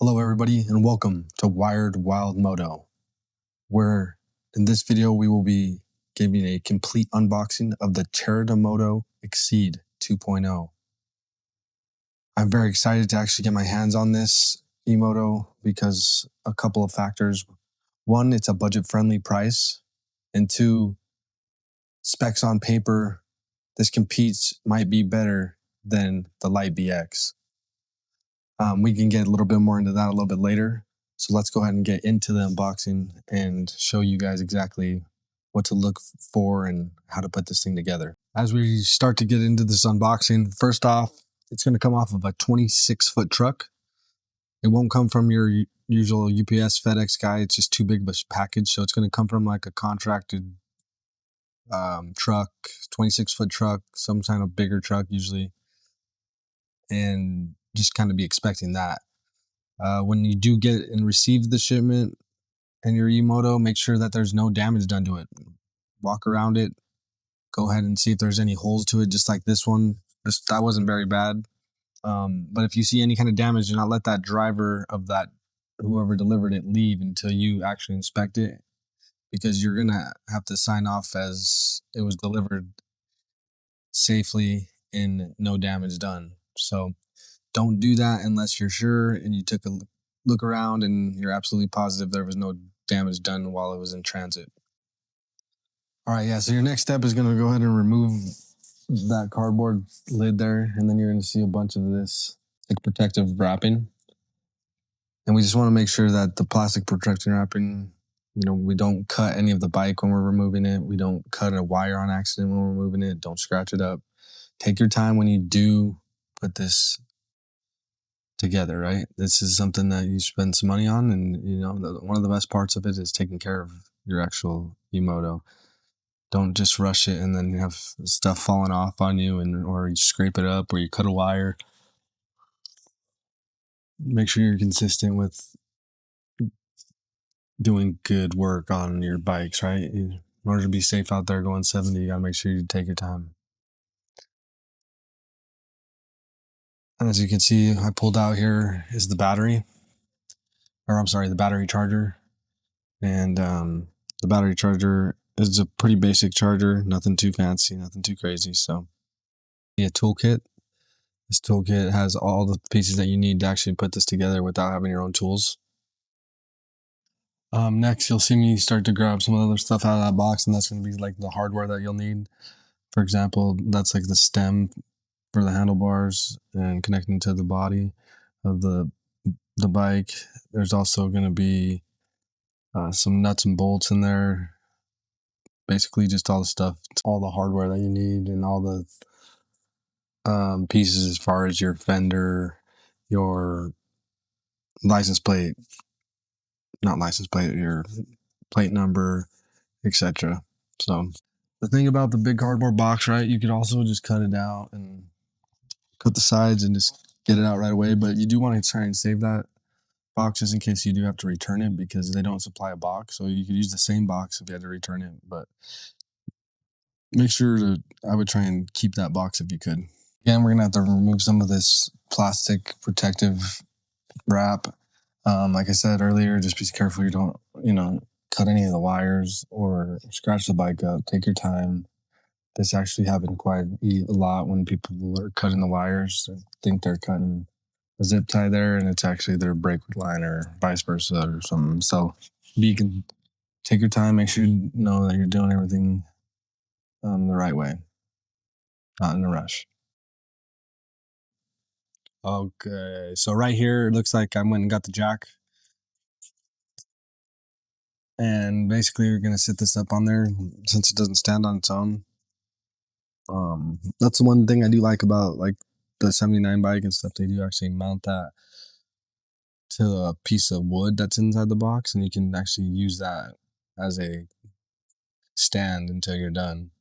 Hello everybody and welcome to Wired Wild Moto, where in this video we will be giving a complete unboxing of the Cheerdmoto Xceed 2.0. I'm very excited to actually get my hands on this e-moto because a couple of factors. One, it's a budget-friendly price, and two, specs on paper, this might be better than the Light BX. We can get a little bit more into that a little bit later. So let's go ahead and get into the unboxing and show you guys exactly what to look for and how to put this thing together. As we start to get into this unboxing, first off, it's going to come off of a 26-foot truck. It won't come from your usual UPS FedEx guy. It's just too big of a package. So it's going to come from like a contracted truck, 26-foot truck, some kind of bigger truck usually. And just kind of be expecting that. When you do get and receive the shipment and your e-moto, make sure that there's no damage done to it. Walk around it, go ahead and see if there's any holes to it, just like this one. That wasn't very bad. But if you see any kind of damage, do not let that driver of that, whoever delivered it, leave until you actually inspect it, because you're going to have to sign off as it was delivered safely and no damage done. So don't do that unless you're sure and you took a look around and you're absolutely positive there was no damage done while it was in transit. All right, yeah, so your next step is going to go ahead and remove that cardboard lid there, and then you're going to see a bunch of this like protective wrapping. And we just want to make sure that the plastic protective wrapping, we don't cut any of the bike when we're removing it. We don't cut a wire on accident when we're removing it. Don't scratch it up. Take your time when you do put this together, right? This is something that you spend some money on, and one of the best parts of it is taking care of your actual e-moto. Don't just rush it and then you have stuff falling off on you, or you scrape it up, or you cut a wire. Make sure you're consistent with doing good work on your bikes, right? In order to be safe out there going 70, you gotta make sure you take your time. And as you can see, I pulled out here is the battery, the battery charger. And the battery charger is a pretty basic charger, nothing too fancy, nothing too crazy. So a toolkit. This toolkit has all the pieces that you need to actually put this together without having your own tools. Next, you'll see me start to grab some other stuff out of that box, and that's going to be like the hardware that you'll need. For example, that's like the stem for the handlebars and connecting to the body of the bike. There's also going to be some nuts and bolts in there. Basically just all the stuff, all the hardware that you need, and all the pieces as far as your fender, your your plate number, etc. So the thing about the big cardboard box, right, you could also just cut it out and cut the sides and just get it out right away. But you do want to try and save that box just in case you do have to return it, because they don't supply a box. So you could use the same box if you had to return it, but make sure I would try and keep that box if you could. Again, we're gonna have to remove some of this plastic protective wrap. Like I said earlier, just be careful you don't, cut any of the wires or scratch the bike up. Take your time. This actually happened quite a lot when people are cutting the wires. They think they're cutting a zip tie there, and it's actually their brake line, or vice versa or something. So you can take your time, make sure you know that you're doing everything the right way, not in a rush. Okay, so right here, it looks like I went and got the jack. And basically, we're going to sit this up on there since it doesn't stand on its own. That's the one thing I do like about like the 79 bike and stuff. They do actually mount that to a piece of wood that's inside the box, and you can actually use that as a stand until you're done.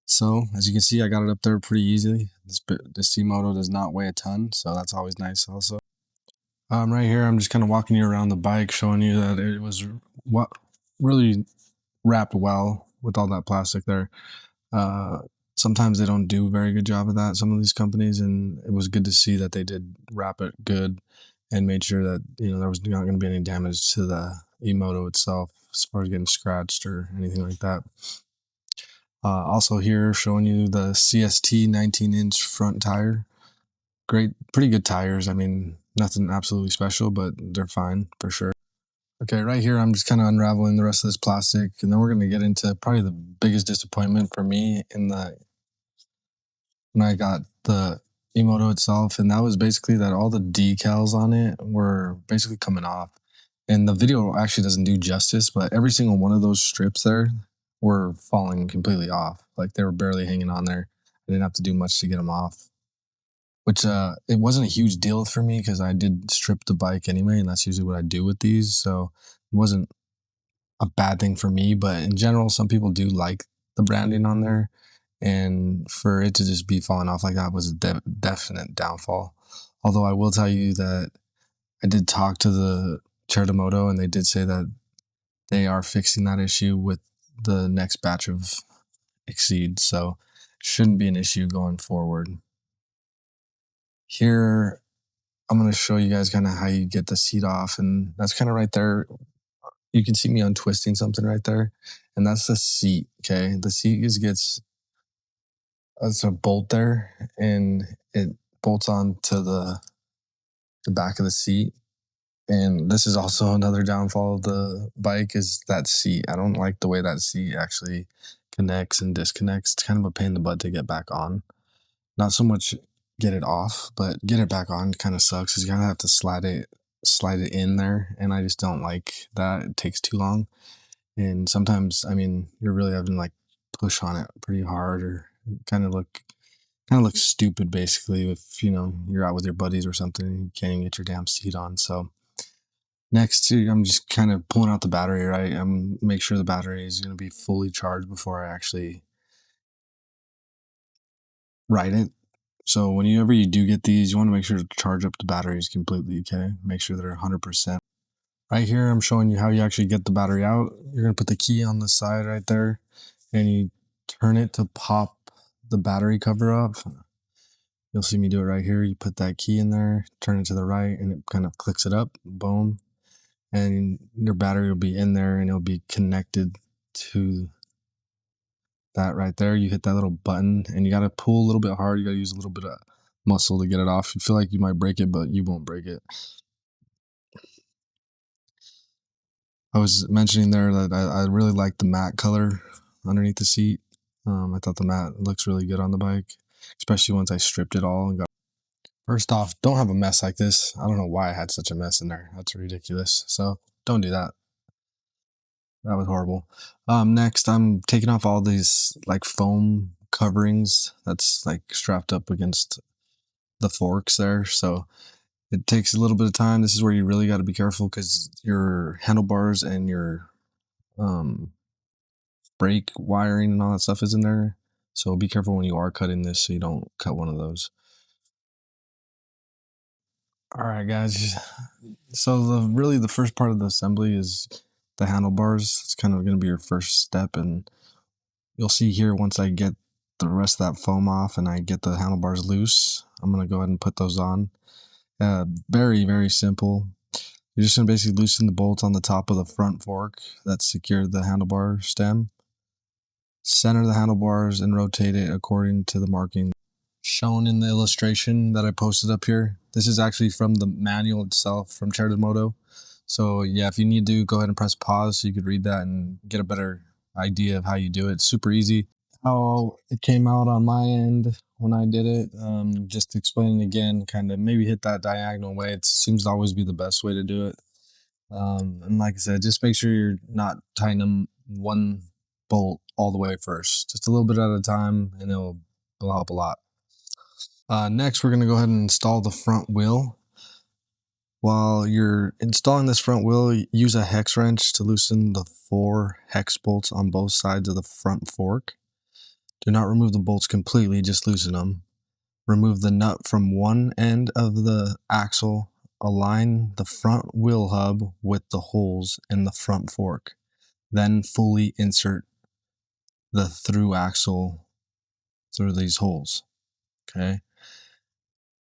So as you can see, I got it up there pretty easily. This e-moto does not weigh a ton, so that's always nice also. Right here, I'm just kind of walking you around the bike, showing you that it was really wrapped well with all that plastic there. Sometimes they don't do a very good job of that, some of these companies, and it was good to see that they did wrap it good and made sure that there was not going to be any damage to the e-moto itself as far as getting scratched or anything like that. Also here showing you the CST 19-inch front tire. Great, pretty good tires. I mean, nothing absolutely special, but they're fine for sure. Okay, right here I'm just kind of unraveling the rest of this plastic, and then we're going to get into probably the biggest disappointment for me when I got the e-moto itself, and that was basically that all the decals on it were basically coming off. And the video actually doesn't do justice, but every single one of those strips there were falling completely off. Like they were barely hanging on there. I didn't have to do much to get them off, which it wasn't a huge deal for me because I did strip the bike anyway, and that's usually what I do with these. So it wasn't a bad thing for me, but in general, some people do like the branding on there, and for it to just be falling off like that was a definite downfall. Although I will tell you that I did talk to the Cheerdmoto, and they did say that they are fixing that issue with the next batch of Xceed, so shouldn't be an issue going forward. Here, I'm going to show you guys kind of how you get the seat off, and that's kind of right there. You can see me untwisting something right there, and that's the seat. Okay, the seat gets it's a bolt there, and it bolts on to the back of the seat. And this is also another downfall of the bike is that seat. I don't like the way that seat actually connects and disconnects. It's kind of a pain in the butt to get back on. Not so much get it off, but get it back on kind of sucks because you kind of have to slide it in there, and I just don't like that. It takes too long, and sometimes I mean you're really having to like push on it pretty hard, or kind of look stupid basically if you're out with your buddies or something and you can't even get your damn seat on. So next, I'm just kind of pulling out the battery, right? I'm make sure the battery is going to be fully charged before I actually ride it. So whenever you do get these, you want to make sure to charge up the batteries completely, okay? Make sure they're 100%. Right here, I'm showing you how you actually get the battery out. You're going to put the key on the side right there, and you turn it to pop the battery cover up. You'll see me do it right here. You put that key in there, turn it to the right, and it kind of clicks it up. Boom. And your battery will be in there, and it'll be connected to that right there. You hit that little button, and you got to pull a little bit hard. You got to use a little bit of muscle to get it off. You feel like you might break it, but you won't break it. I was mentioning there that I really like the matte color underneath the seat. I thought the matte looks really good on the bike, especially once I stripped it all and got. First off, don't have a mess like this. I don't know why I had such a mess in there. That's ridiculous. So don't do that. That was horrible. Next, I'm taking off all these like foam coverings that's like strapped up against the forks there. So it takes a little bit of time. This is where you really got to be careful because your handlebars and your um, brake wiring and all that stuff is in there. So be careful when you are cutting this so you don't cut one of those. All right, guys. So the first part of the assembly is the handlebars. It's kind of going to be your first step, and you'll see here once I get the rest of that foam off and I get the handlebars loose, I'm going to go ahead and put those on. Very, very simple. You're just going to basically loosen the bolts on the top of the front fork that secured the handlebar stem. Center the handlebars and rotate it according to the marking shown in the illustration that I posted up here. This is actually from the manual itself from Cheerdmoto. So yeah, if you need to, go ahead and press pause so you could read that and get a better idea of how you do it. It's super easy. How it came out on my end when I did it, just explaining again, kind of maybe hit that diagonal way. It seems to always be the best way to do it. And like I said, just make sure you're not tying them one bolt all the way first. Just a little bit at a time, and it'll help a lot. Next, we're going to go ahead and install the front wheel. While you're installing this front wheel, use a hex wrench to loosen the 4 hex bolts on both sides of the front fork. Do not remove the bolts completely, just loosen them. Remove the nut from one end of the axle. Align the front wheel hub with the holes in the front fork. Then fully insert the through axle through these holes. Okay.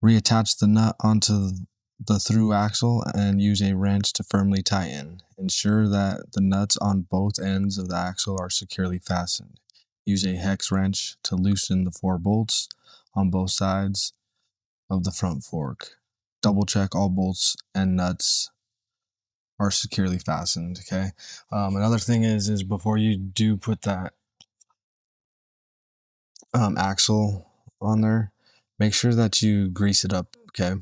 Reattach the nut onto the through axle and use a wrench to firmly tighten. Ensure that the nuts on both ends of the axle are securely fastened. Use a hex wrench to loosen the 4 bolts on both sides of the front fork. Double check all bolts and nuts are securely fastened. Okay. Another thing is before you do put that axle on there, make sure that you grease it up. Okay.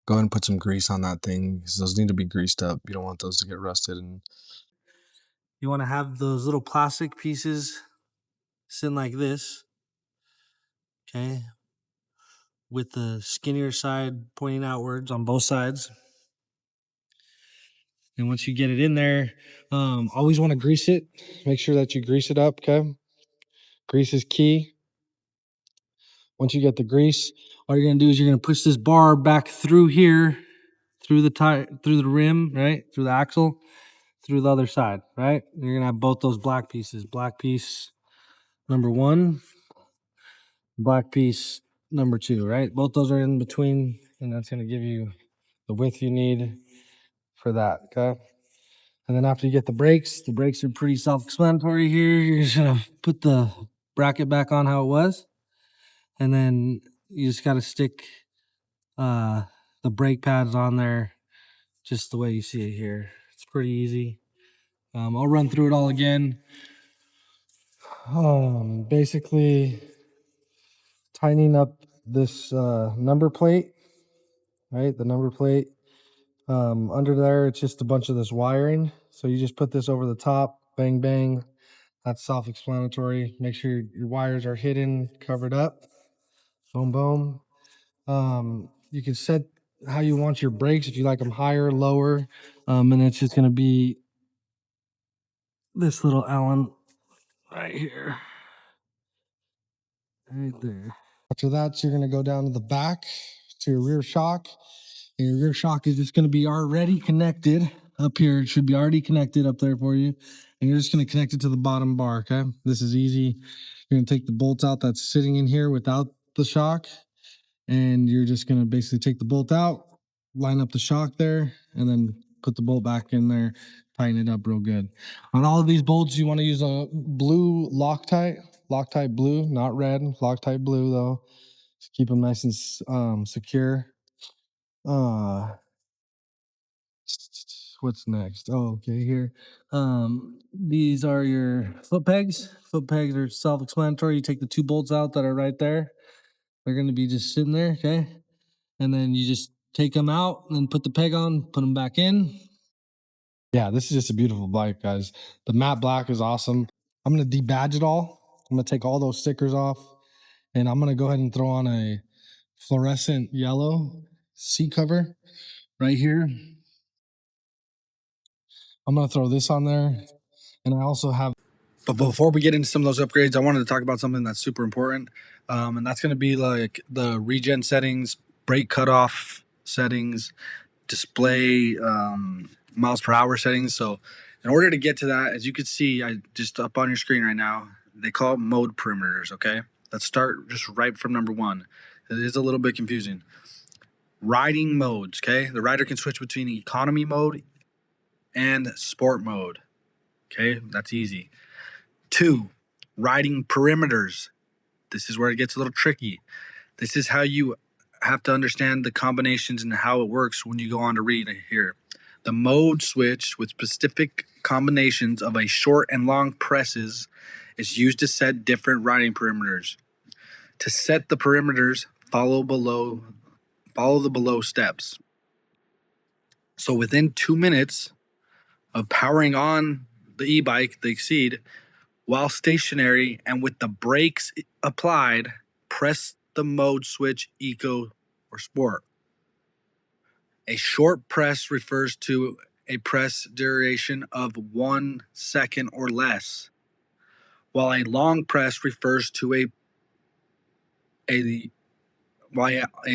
Go ahead and put some grease on that thing because those need to be greased up. You don't want those to get rusted. And you want to have those little plastic pieces sitting like this, okay, with the skinnier side pointing outwards on both sides. And once you get it in there, always want to grease it. Make sure that you grease it up, okay? Grease is key. Once you get the grease, all you're gonna do is you're gonna push this bar back through here, through the tire, through the rim, right? Through the axle, through the other side, right? And you're gonna have both those black pieces. Black piece number 1, black piece number 2, right? Both those are in between, and that's gonna give you the width you need for that, okay? And then after you get the brakes are pretty self-explanatory here. You're just gonna put the bracket back on how it was, and then you just gotta stick the brake pads on there just the way you see it here. It's pretty easy. I'll run through it all again. Basically tightening up this number plate, right? The number plate. Under there, it's just a bunch of this wiring. So you just put this over the top, bang, bang. That's self-explanatory. Make sure your wires are hidden, covered up. Boom, boom. You can set how you want your brakes, if you like them higher, lower. And it's just going to be this little Allen right here, right there. After that, you're going to go down to the back to your rear shock. And your rear shock is just going to be already connected up here. It should be already connected up there for you. And you're just going to connect it to the bottom bar, okay? This is easy. You're going to take the bolts out that's sitting in here without the shock. And you're just going to basically take the bolt out, line up the shock there, and then put the bolt back in there, tighten it up real good. On all of these bolts, you want to use a blue Loctite blue, not red, Loctite blue though. Just keep them nice and secure. What's next? Oh, okay, here. These are your foot pegs. Foot pegs are self-explanatory. You take the 2 bolts out that are right there. They're going to be just sitting there, okay? And then you just take them out and put the peg on, put them back in. Yeah, this is just a beautiful bike, guys. The matte black is awesome. I'm going to debadge it all. I'm going to take all those stickers off, and I'm going to go ahead and throw on a fluorescent yellow seat cover right here. I'm going to throw this on there, and I also have. But before we get into some of those upgrades, I wanted to talk about something that's super important, and that's going to be like the regen settings, brake cutoff settings, display miles per hour settings. So in order to get to that, as you can see, I just up on your screen right now, they call it mode perimeters. Okay, let's start just right from number 1. It is a little bit confusing. Riding modes. Okay, the rider can switch between economy mode and sport mode. Okay, that's easy. 2, riding perimeters. This is where it gets a little tricky. This is how you have to understand the combinations and how it works when you go on to read here. The mode switch with specific combinations of a short and long presses is used to set different riding perimeters. To set the perimeters, follow the below steps. So within 2 minutes of powering on the e-bike, the Xceed, while stationary and with the brakes applied, press the mode switch Eco or Sport. A short press refers to a press duration of 1 second or less, while a long press refers to a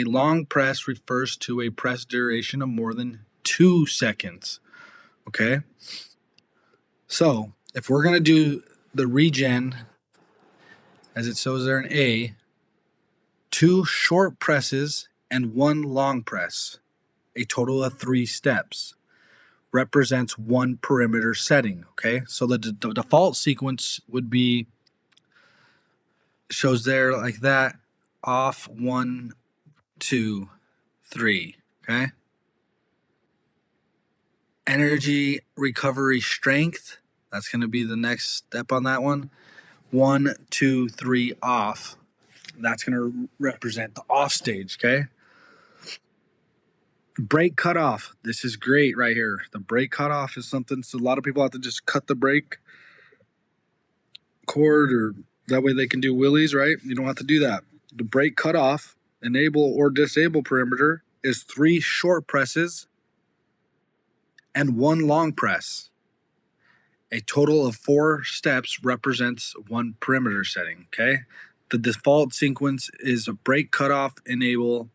long press refers to a press duration of more than 2 seconds. Okay? So, if we're going to do the regen, as it shows there in A, 2 short presses and 1 long press. a total of 3 steps, represents 1 perimeter setting. Okay, so the default sequence would be, shows there like that, off, 1, 2, 3. Okay, energy recovery strength, that's going to be the next step on that one. 1, 2, 3, off. That's going to represent the off stage. Okay, brake cutoff. This is great right here. The brake cutoff is something, so a lot of people have to just cut the brake cord, or that way they can do wheelies, right? You don't have to do that. The brake cutoff, enable or disable perimeter, is 3 short presses and 1 long press. A total of 4 steps represents 1 perimeter setting. Okay, the default sequence is a brake cutoff, enable,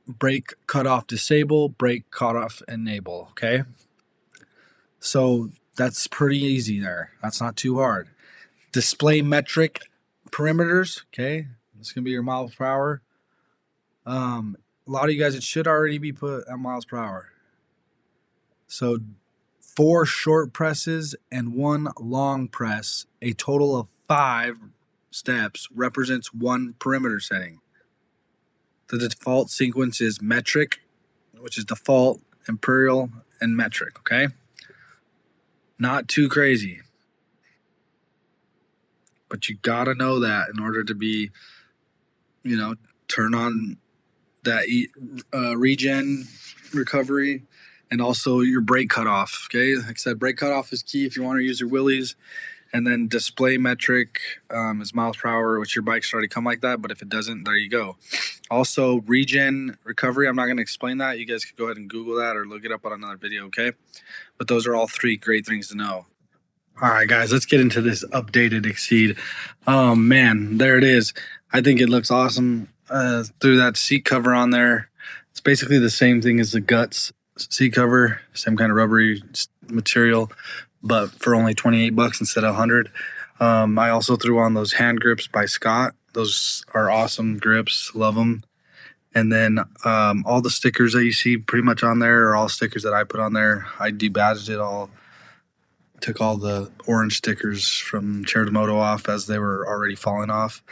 brake cutoff, disable, brake cutoff, enable. Okay, so that's pretty easy there. That's not too hard. Display metric perimeters. Okay, it's gonna be your miles per hour. A lot of you guys, it should already be put at miles per hour. So 4 short presses and 1 long press, a total of 5 steps, represents 1 perimeter setting. The default sequence is metric, which is default, imperial, and metric. Okay, not too crazy, but you gotta know that in order to be, turn on that regen recovery, and also your brake cutoff. Okay, like I said, brake cutoff is key if you want to use your wheelies. And then display metric is miles per hour, which your bike should already come like that. But if it doesn't, there you go. Also, regen recovery. I'm not going to explain that. You guys could go ahead and Google that or look it up on another video. Okay, but those are all 3 great things to know. All right, guys, let's get into this updated Xceed. Oh man, there it is. I think it looks awesome through that seat cover on there. It's basically the same thing as the Guts seat cover, same kind of rubbery material, but for only $28 instead of $100. I also threw on those hand grips by Scott. Those are awesome grips, love them. And then all the stickers that you see pretty much on there are all stickers that I put on there. I debadged it all. Took all the orange stickers from Cheerdmoto off as they were already falling off.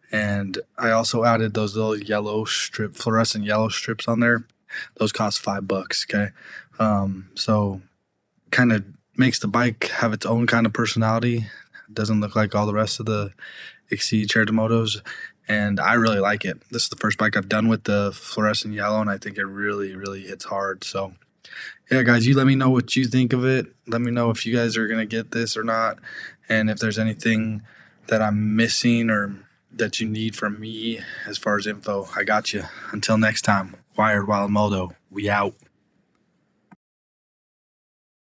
And I also added those little fluorescent yellow strips on there. Those cost $5. Okay. So kind of makes the bike have its own kind of personality. It doesn't look like all the rest of the Xceed Cheerdmotos. And I really like it. This is the first bike I've done with the fluorescent yellow, and I think it really, really hits hard. So yeah, guys, you let me know what you think of it. Let me know if you guys are going to get this or not. And if there's anything that I'm missing or that you need from me as far as info, I got you. Until next time, Wired Wild Moto, we out.